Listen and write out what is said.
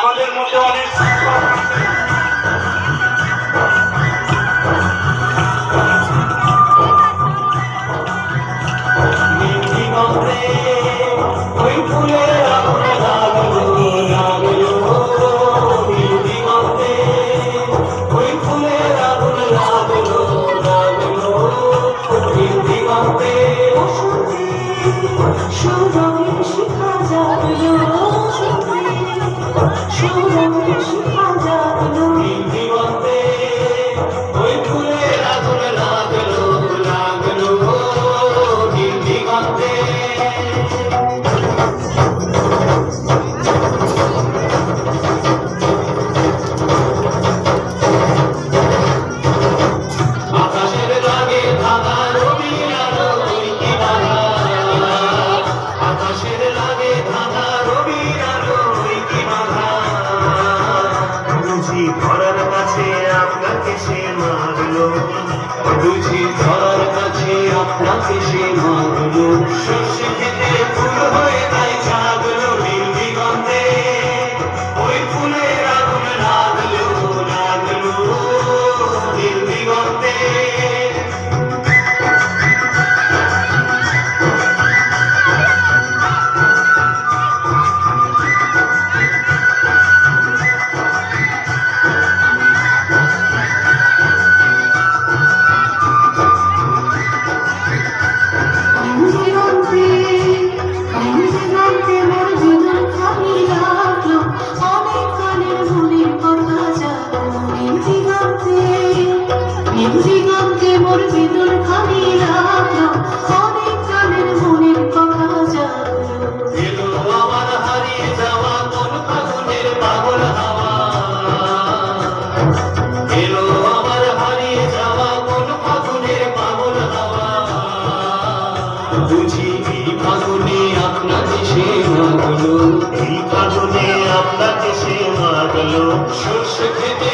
আমাদের মধ্যে অনেক শিক্ষক আছেন। ওই ফুলের আগুন লাগলো লাগলো, ওই ফুলের আগুন লাগলো লাগলো, সৌরভের শিখা জাগলো, সৌরভের শিখা জাগলো, ওই ফুলের আগুন লাগলো লাগলো, দিগন্তে আকাশের লাগে ধাঁধা রবির আলো, কি বাধা, আকাশের লাগে ধাঁধা রবির আলো, কি বাধা, বুঝি ধরার কাছে আপনাকে সে মারলো, বুঝি ধরার কাছে আপনাকে সে মারলো, সর্ষে খেতে ফুল হয়ে তাই জাগলো নীল দিগন্তে, ওই ফুলের আগুন লাগলো লাগলো, নীল দিগন্তে। দিগন্তে, দিগন্তে মোর জীবন খালি লাগলো, অনেক কালের মনের কথা জাগলো, দিগন্তে, দিগন্তে মোর জীবন খালি লাগলো, অনেক কালের মনের কথা জাগলো। এলো আমার হারিয়ে যাওয়া কোন ফাগুনের পাগল হাওয়া, এলো আমার হারিয়ে যাওয়া কোন ফাগুনের পাগল হাওয়া, বুঝি এই ফাগুনে আপনাকে সে মাগলো, এই ফাগুনে আপনাকে সে মাগলো, সর্ষে খেতে